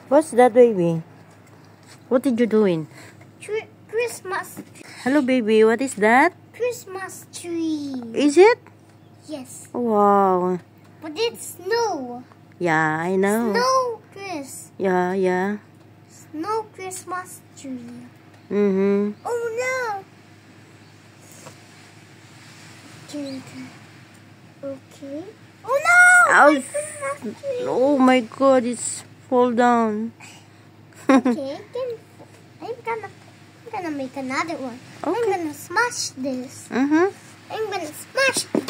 What's that, baby? What did you doing? Christmas. Hello, baby. What is that? Christmas tree. Is it? Yes. Wow. But it's snow. Yeah, I know. Snow, Chris. Yeah. Snow Christmas tree. Mm-hmm. Oh no. Okay. Oh no! Ouch. Christmas tree. Oh my God! It's fall down. Okay, I'm gonna make another one. Okay. I'm gonna smash this. Mm-hmm. I'm gonna smash it.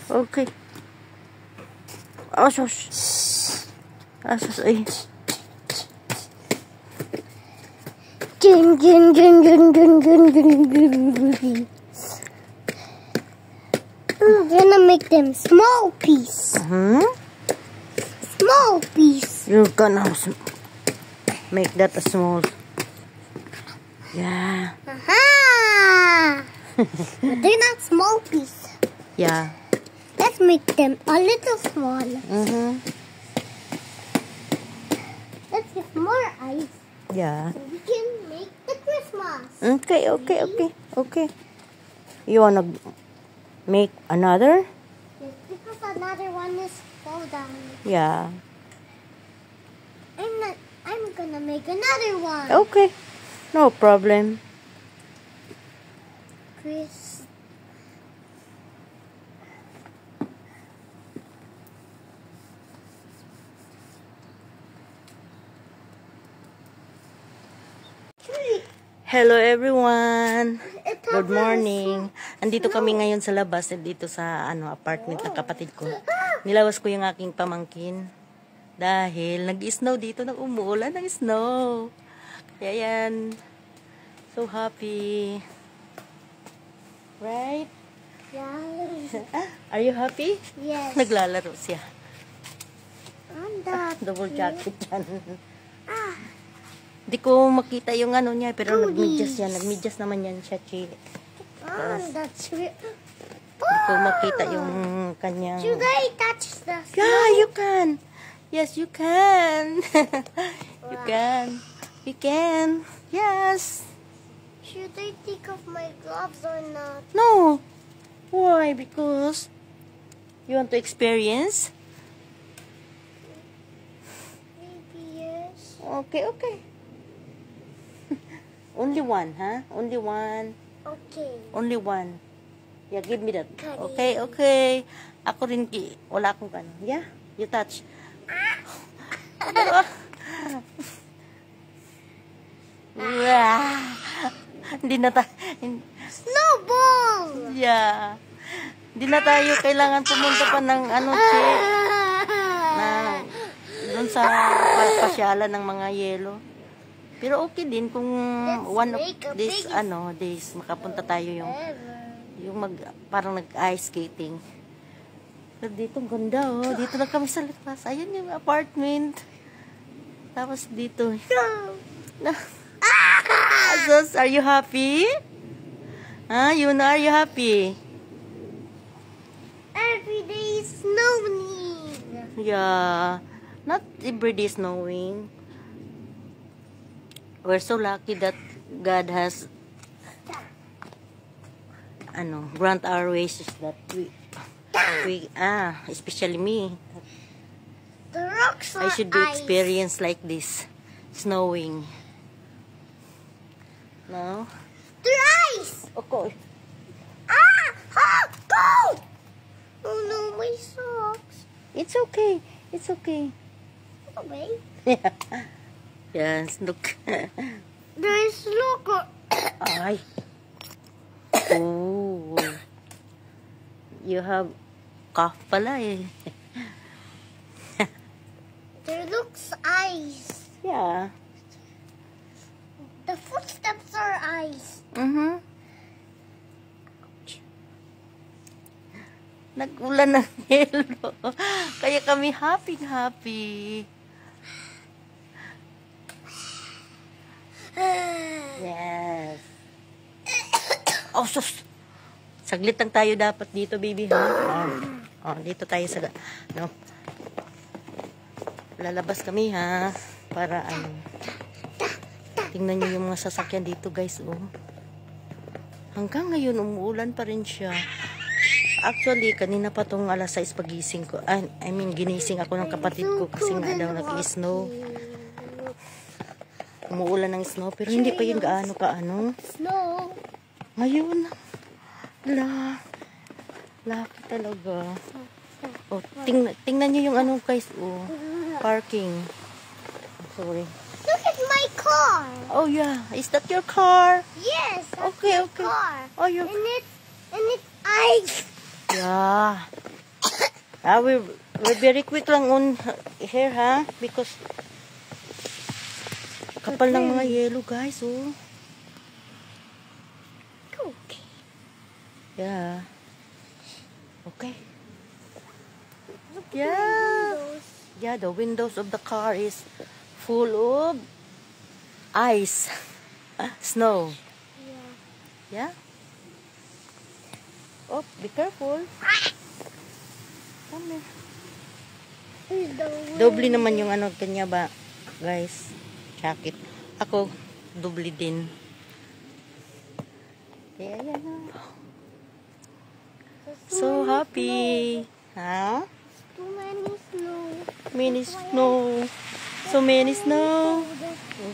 Okay. Oh, shush. Ay. Dun, dun, dun, dun, dun, dun, dun, dun. I'm gonna make them small piece. Small piece. You're gonna make that a small. Yeah. Aha! But they're not small piece. Yeah. Let's make them a little small. Let's get more ice Yeah. so we can make the Christmas. Okay. You wanna make another? Yes, because another one is fall down. Yeah. I'm gonna make another one. Okay. No problem. Chris. Hello everyone. Good morning. Andito kami ngayon sa labas, dito sa apartment ng kapatid ko. Nilawas ko yung aking pamangkin dahil nag-snow dito, umuulan ng snow. Kaya yan. So happy. Right? Yeah. Are you happy? Yes. Naglalaro siya. I'm that. Double jacket yan. Hindi ko makita yung niya, pero nagmedyas yan. Nagmedyas naman yan siya, Chile. That's real. Hindi ko makita yung kanyang... Should I touch the snow? Yeah, you can. Yes, you can. You can. You can. Yes. Should I take off my gloves or not? No. Why? Because you want to experience? Maybe yes. Okay. Only one, huh? Only one. Okay. Only one. Yeah, give me that. Okay. Ako rin, wala akong gano'n. Yeah, you touch. Hindi na tayo. Snowball! Yeah. Hindi na tayo kailangan pumunta pa ng doon sa pasyalan ng mga yelo. Pero okay din kung one of these days makapunta tayo yung parang nag-ice skating. Pero dito ang ganda Dito na kami sa labas. Ayun yung apartment. Tapos dito. Sus, are you happy? Yuna, are you happy? Every day is snowing. Yeah. Not every day snowing. We're so lucky that God has grant our wishes that we especially me. The rocks are I should be ice. experience like this, snowing. No? They're ice. Okay. Go! Oh no, my socks. It's okay. Okay. Yes, look. There's look. Ay. Oh. You have cough pala eh. There looks ice. Yeah. The footsteps are ice. Nag-ulan ng yelo. Kaya kami happy. Yes. Oh, sus. Saglit lang tayo dapat dito, baby, ha? Dito tayo sa lalabas kami ha. Para ano. Tingnan nyo yung mga sasakyan dito guys. Oh. Hanggang ngayon umuulan pa rin siya. Actually, kanina pa tong alas 6 pagising ko. I mean, ginising ako ng kapatid ko kasi nga daw nag-snow. Umuulan ng snow pero hindi pa yung gaano kaano. Snow. Ngayon. Laki talaga. Oh, tingnan nyo yung ano guys. Oh, parking. Sorry. Look at my car. Oh yeah, is that your car? Yes, that's Okay, my okay. car. Oh, your And it's ice. yeah. We're very quick lang on here ha because kapal ng mga yellow guys. Oh. Okay. Yeah. Okay. Look at Yeah. the windows. Yeah, the windows of the car is full of ice. Snow. Yeah. Yeah. Oh, be careful. Come here. Here's the window. Doble naman yung ano kanya ba, guys? Jacket. Ako, doble din. Kaya yan. So happy. Ha? Too many snow. Many snow. So many snow.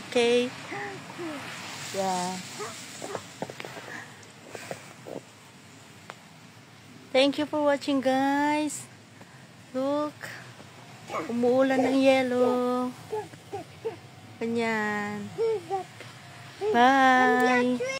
Okay. Yeah. Thank you for watching, guys. Look. Umuulan ng yellow. Ganyan. Bye.